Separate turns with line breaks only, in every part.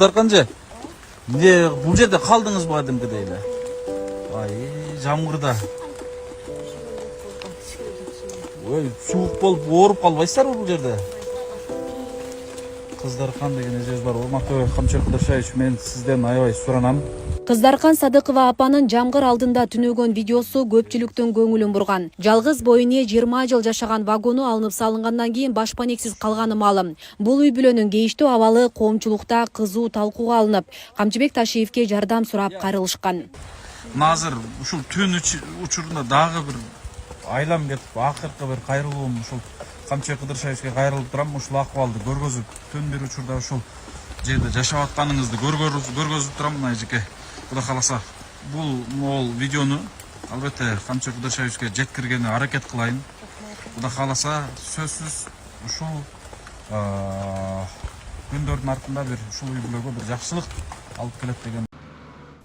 Кыздар канча? Бул жерде калдыңыз ба кадимкидей эле? Ай, жамгырда. Ой, суук болуп ооруп калбайсыздарбы бул жерде? Кыздаркан деген эжебиз бар. Урматтуу Камчыбек Кыдыршаевич, мен сизден аябай суранам.
Кыздаркан Садыкова апанын жамгыр алдында түнөгөн видеосу көпчүлүктүн көңүлүн бурган. Жалгыз бойне 20 жыл жашаган вагону алынып салынгандан кийин башпанексиз калганы маалым. Бул үй бүлөнүн кейиштүү абалы коомчулукта кызуу талкууга алынып, Камчыбек Ташиевке жардам сурап кайрылышкан.
Азыр ушул түн учурунда дагы бир айлам кетип, акыркы бир кайрылуум ушул Камчыбек Кыдыршаевичке кайрылып турам. Ушул акыбалды көргөзүп, түн бир учурда ушул жерде жашап атканыңызды көргөзүп турам. Мына эжеке, Кудай кааласа бул видеону албетте Камчыбек Кыдыршаевичке жеткиргени аракет кылайын. Кудай кааласа сөзсүз ушул күндөрдүн артында бир ушул үй бүлөгө бир жакшылык алып келет деген.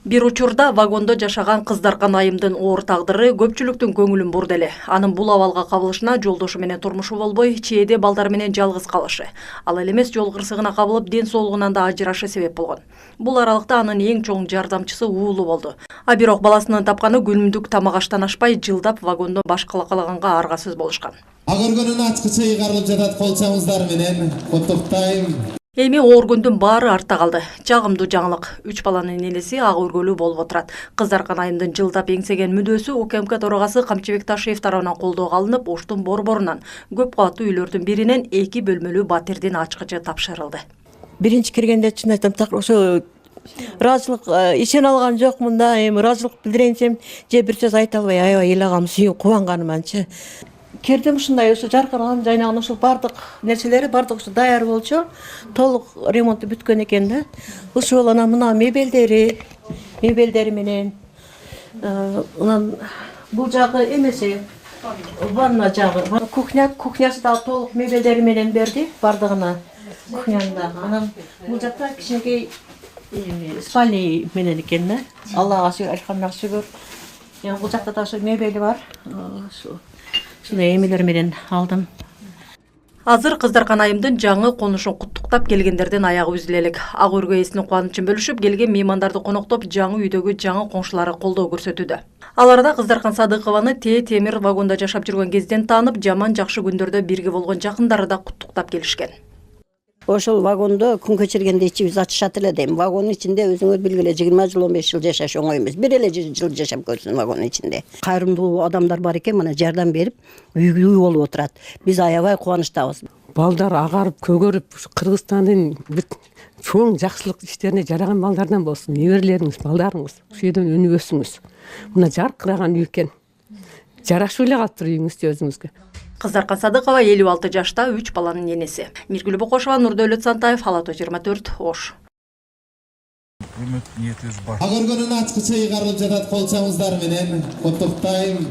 Бир учурда вагондо жашаган Кыздаркан айымдын оор тагдыры көпчүлүктүн көңүлүн бурду эле. Анын бул абалга кабылышына жолдошу менен турмушу болбой, чээде балдар менен жалгыз калышы, ал эле эмес жол кырсыгына кабылып ден соолугунан да ажырашы себеп болгон. Бул аралыкта анын эң чоң жардамчысы уулу болду. А бирок баласынын тапканы күнүмдүк тамак аштан ашпай, жылдап вагондо баш калакалаганга аргасыз болушкан.
Агыргөнүн ачкычы ыйгарылып жатат, колчоңуздар менен куттуктайм.
Эми ооргөндүн баары артта калды. Жагымдуу жаңылык. 3 баланын энеси ак өргөлүү болуп отурат. Кыздаркан айымдын жылдап эңсеген мүдөөсү УКМК төрагасы Камчыбек Ташиев тарабынан колдоого алынып, Оштун борборунан көп кабаттуу үйлөрдүн биринен 2 бөлмөлүү батирдин ачкычы тапшырылды.
Биринчи киргенде чын айтам, так ошо ыраазычылык ишен алган жокмун да, эми ыраазычылык билдирейинсем, же бир сөз айта албай аябай ыйлагам, сүйүнүп кубанганыманчы. Кирдим ушундай ошо жаркыраган жайнаган ушул бардык нерселери бардык ушо даяр болчу. Толук ремонту бүткөн экен да. Ушул анан мына мебелдери менен анан бул жагы эмеси ванна жагы, кухнясы да толук мебелдери менен берди бардыгына кухнянда. Анан бул жакта кичинекей спальня менен экен да. Аллага шүгүр. Бул жакта да ошо мебели бар. Ушундай эмелер менен алдым.
Азыр Кыздаркан айымдын жаңы конушун куттуктап келгендердин аягы үзүлө элек. Ак өргө ээсинин кубанычын бөлүшүп, келген меймандарды коноктоп, жаңы үйдөгү жаңы коңшулары колдоо көрсөтүүдө. Ал арада Кыздаркан Садыкованы темир вагонда жашап жүргөн кезден таанып, жаман жакшы күндөрдө бирге болгон жакындары да куттуктап келишкен.
Ошол вагондо күн кечиргенде ичибиз ачышат эле дейм. Вагондун ичинде өзүңөр билгиле 20 жыл 15 жыл жашаш оңой эмес. Бир эле жыл жашап көрсүн вагондун ичинде. Кайрымдуу адамдар бар экен, мына жардам берип, үй болуп отурат. Биз аябай кубанычтабыз.
Балдар агарып, көгөрүп, Кыргызстандын чоң жакшылык иштерине жараган балдардан болсун. Неберелериңиз, балдарыңыз, ушул жерден өнүп өсүңүз. Мына жаркыраган үй экен. Жарашып эле калыптыр үйүңүздө өзүңүзгө.
Кыздаркан Садыкова 56 жашта 3 баланын энеси. Миргүл Бокошова, Нурдөөлөт Сантаев, Алато 24, Ош.
Үмүт ниетибиз бар.
Агыргөнүн ачкычы ыйгарылып жатат, колчоңуздар менен куттуктайм.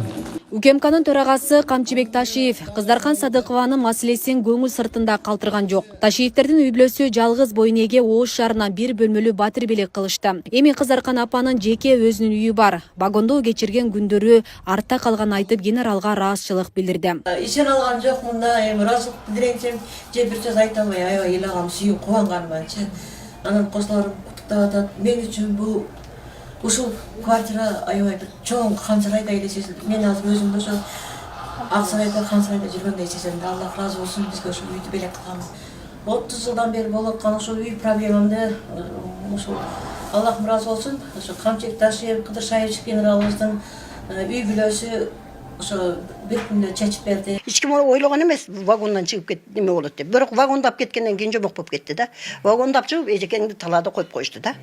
УКМКнын төрагасы Камчыбек Ташиев Кыздаркан Садыкованын маселесин көңүл сыртында калтырган жок. Ташиевтердин үй бүлөсү жалгыз бойнеге Ош шаарынан 1 бөлмөлүү батир белек кылышты. Эми Кыздаркан апанын жеке өзүнүн үйү бар. Вагондо кечирген күндөрү артта калганын айтып, генералга ыраазычылык билдирди.
Ишен алган жокмун да, эми ыраазычылык билдирейинсем, же бир сөз айта албай аябай ыйлагам, сүйүнүп кубанганыманчы. Анан кошуларым куттуктап атат. Мен үчүн бул ушул квартира аябай бир чоң Хамсарайдай эле сезилди. Мен азыр өзүмдү ошо Ак Сарайда, Хамсарайда жүргөндөй сезем да. Аллах ыраазы болсун, бизге ушул үйдү белек кылган. 30 жылдан бери болуп аткан ушул үй проблемамды ушул Аллах ыраазы болсун. Ошо Камчыбек Ташиев, Кыдыршаевич генералыбыздын үй бүлөсү ошо бир күндө чечип берди.
Эч ким ойлогон эмес, вагондон чыгып неме болот деп. Бирок вагондап кеткенден кийин жомок болуп кетти да. Вагондап чыгып, эжекеңди талаада коюп коюшту да.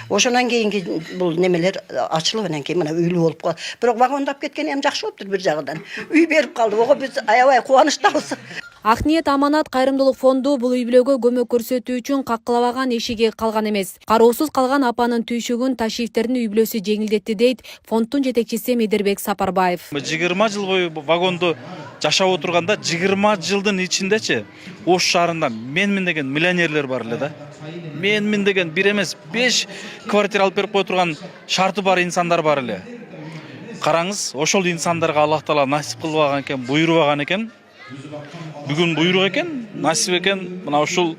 Ошондон кийинки бул немелер ачылып, анан кийин мына үйлүү болуп калды. Бирок вагондап кеткени эми жакшы болуптур бир жагынан. Үй берип калды. Ого биз аябай кубанычтабыз.
Ак ниет аманат кайрымдуулук фонду бул үй бүлөгө көмөк көрсөтүү үчүн какылабаган эшиги калган эмес. Кароосуз калган апанын түйшүгүн Ташиевтердин үй бүлөсү жеңилдетти дейт фонддун жетекчиси Медербек Сапарбаев.
20 жыл бою вагондо жашап отурганда 20 жылдын ичиндечи Ош шаарында менмин деген миллионерлер бар эле да. Менмин деген бир эмес 5 квартира алып берип кое турган шарты бар инсандар бар эле. Караңыз, ошол инсандарга Аллах Таала насип кылбаган экен, буйрубаган экен. Бүгүн буйрук экен, насип экен. Мына ушул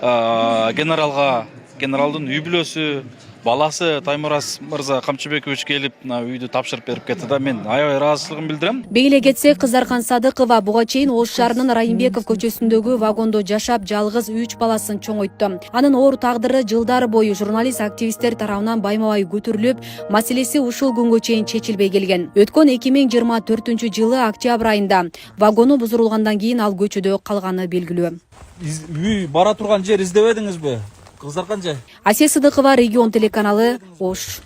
генералга генералдын үй бүлөсү, баласы Таймураз мырза Камчыбекович келип мына үйдү тапшырып берип кетти да, мен аябай ыраазычылыгымды билдирем.
Бейле кетсек, Кыздаркан Садыкова буга чейин Ош шаарынын Райымбеков көчөсүндөгү вагондо жашап, жалгыз 3 баласын чоңойтtu. Анын оор тагдыры жылдар бою журналист активисттер тарабынан байма-бай көтөрүлүп, маселеси ушул күнгө чейин чечилбей келген. Өткөн 2024-жылы октябрь айында вагону бузурулгандан кийин ал көчөдө калганы белгилүү.
Үй бара турган жер издебедиңизби? Кыздаркан жай.
Асия Сыдыкова, Регион телеканалы, Ош.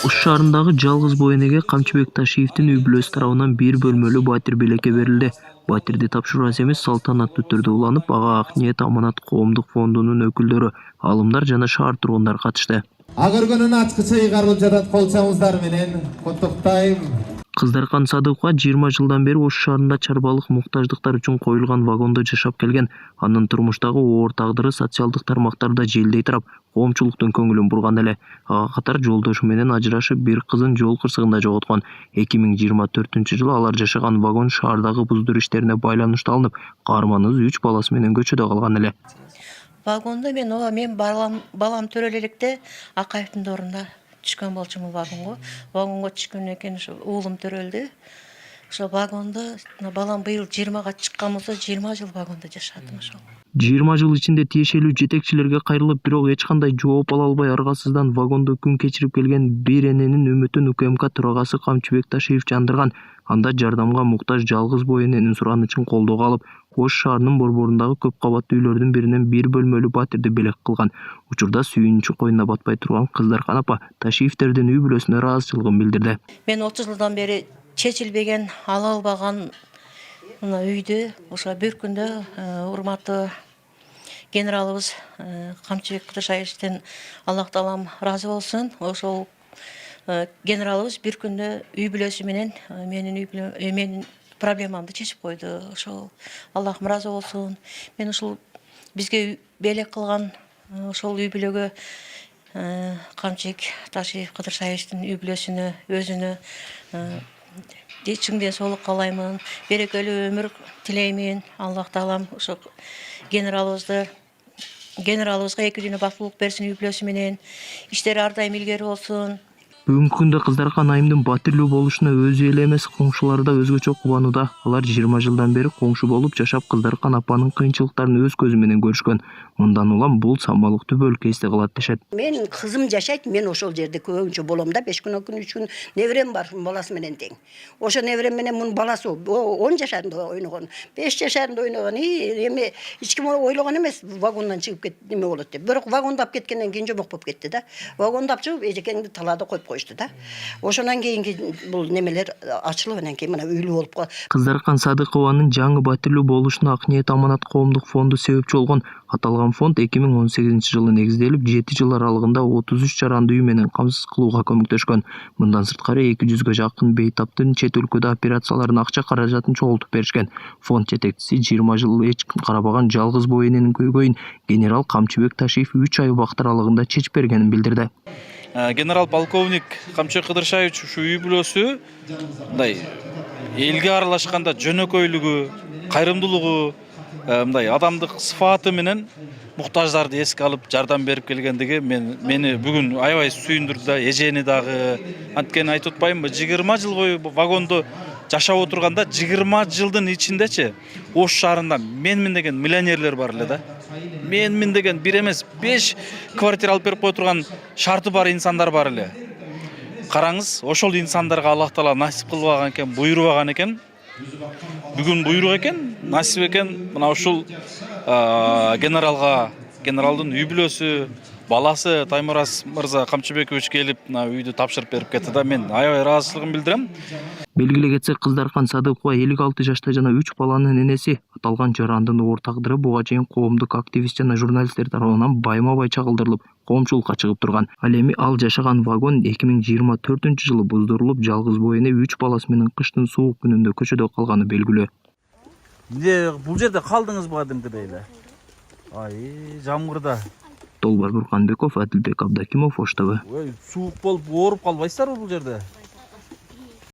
Ош шаарындагы жалгыз боенеге Камчыбек Ташиевдин үй бүлөсү тарабынан 1 бөлмөлүү батир белекке берилди. Батирди тапшыруу эмес, салтанаттуу түрдө уланып, ага Ак ниет аманат коомдук фондунун өкүлдөрү, алымдар жана шаар тургундары катышты.
Агыргөнүн ачкыча ыйгарылып жатат колчоңуздар менен куттуктайм.
Кыздаркан Садыкова 20 жылдан бери Ош шаарында чарбалык муктаждыктар үчүн коюлган вагондо жашап келген. Анын турмуштагы оор тагдыры социалдык тармактарда желдей тарап, коомчулуктун көңүлүн бурган эле. Ага катар жолдошу менен ажырашып, бир кызын жол кырсыгында жоготкон. 2024-жылы алар жашаган вагон шаардагы буздур иштерине байланыштуу алынып, каарманыбыз 3 баласы менен көчөдө калган эле.
Вагонда мен балам төрөлө электе Акаевдин доорунда түшкөн болчумун вагонго. Вагонго түшкөндөн кийин уулум төрөлдү. Ошо вагондо балам быйыл 20-га чыккан болсо 20 жыл вагонда жашадым ошол.
20 жыл ичинде тиешелүү жетекчилерге кайрылып, бирок эч кандай жооп ала албай аргасыздан вагондо күн кечирип келген бир эненин үмүтүн УКМК төрагасы Камчыбек Ташиев жандырган. Анда жардамга муктаж жалгыз боененин суранычын колдоого алып, Ош шаарынын борборундагы көп кабаттуу үйлөрдүн биринен 1 бөлмөлүү батирди белек кылган. Учурда сүйүнүчү койуна батпай турган Кыздаркан апа Ташиевдердин үй бүлөсүнө ыраазычылыгын билдирди.
Мен 30 жылдан бери чечилбеген, ала албаган мына үйдү ошо бир күндө урматтуу генералыбыз Камчыбек Ташиевден Аллах таалам ыраазы болсун. Ошол генералыбыз бир күндө үй бүлөсү менен менин проблемамды чечип койду. Ошол Аллахым ыраазы болсун. Мен ушул бизге белек кылган ошол үй бүлөгө Камчыбек Ташиев Кыдыршаевдин үй бүлөсүнө, өзүнө чың денсаулык каалаймын, берекелүү өмүр тилеймин. Аллах таалам ошо генералыбызга эки күнү бактылык берсин, үй бүлөсү менен иштери ар дайым илгери болсун.
Бүгүнкү күндө Кыздаркан айымдын батирлүү болушуна өзү эле эмес, коңшулары да өзгөчө кубанууда. Алар 20 жылдан бери коңшу болуп жашап, Кыздаркан апанын кыйынчылыктарын өз көзү менен көрүшкөн. Мындан улам бул самалыктуу бөлкө эсте калат дешет.
Мен кызым жашайт, мен ошол жерде көбүнчө болом да, 5 күн, 3 күн неберем бар, баласы менен тең. Ошо неберем менен мунун баласы 10 жашарында ойногон, 5 жашарында ойногон. Эми эч ким ойлогон эмес, вагондан чыгып кетти неме болот деп. Бирок вагондап кеткенден кийин жомок болуп кетти да. Вагондап чыгып, эжекеңди талаада коюп койушту да. Ошондан кийинки бул немелер ачылып, анан кийин мына үйлүү болуп калды.
Кыздаркан Садыкованын жаңы батирлүү болушуна Ак ниет аманат коомдук фонду себепчи болгон. Аталган фонд 2018-жылы негизделип, 7 жыл аралыгында 33 жаранды үй менен камсыз кылууга көмөктөшкөн. Мындан сырткары 200гө жакын бейтаптын чет өлкөдө операцияларын акча каражатын чогултуп беришкен. Фонд жетекчиси 20 жыл эч ким карабаган жалгыз боененин көйгөйүн генерал Камчыбек Ташиев 3 ай убакыт аралыгында чечип бергенин билдирди.
Генерал полковник Камчыбек Кыдыршаевич ушу үй бүлөсү мындай элге аралашканда жөнөкөйлүгү, кайрымдуулугу, мындай адамдык сыфаты менен муктаждарды эске алып жардам берип келгендиги мени бүгүн аябай сүйүндүрдү да, эжени дагы. Анткени айтып атпаймынбы, 20 жыл бою вагондо жашап отурганда 20 жылдын ичиндечи Ош шаарында менмин деген миллионерлер бар эле да. Менмин деген бир эмес 5 квартира алып берип кое турган шарты бар инсандар бар эле. Караңыз, ошол инсандарга Аллах таала насип кылбаган экен, буйрубаган экен. Бүгүн буйрук экен, насип экен. Мына ушул генералдын үй бүлөсү, баласы Таймураз мырза Камчыбекович келип мына үйдү тапшырып берип кетти да, мен аябай ыраазычылыгымды билдирем.
Белгиле кетсек, Кыздаркан Садыкова 56 жашта жана 3 баланын энеси. Аталган жарандын оор тагдыры буга чейин коомдук активист жана журналисттер тарабынан байма-бай чагылдырылып, коомчулукка чыгып турган. Ал эми ал жашаган вагон 2024-жылы буздурулуп, жалгыз боене 3 баласы менен кыштын суук күнүндө көчөдө калганы белгилүү.
Бул жерде калдыңызбы кадимкидей эле? Жамгырда.
Толбар Бурканбеков, Адилбек Абдакимов, Ош ТВ.
Суук болуп ооруп калбайсыздарбы бул жерде?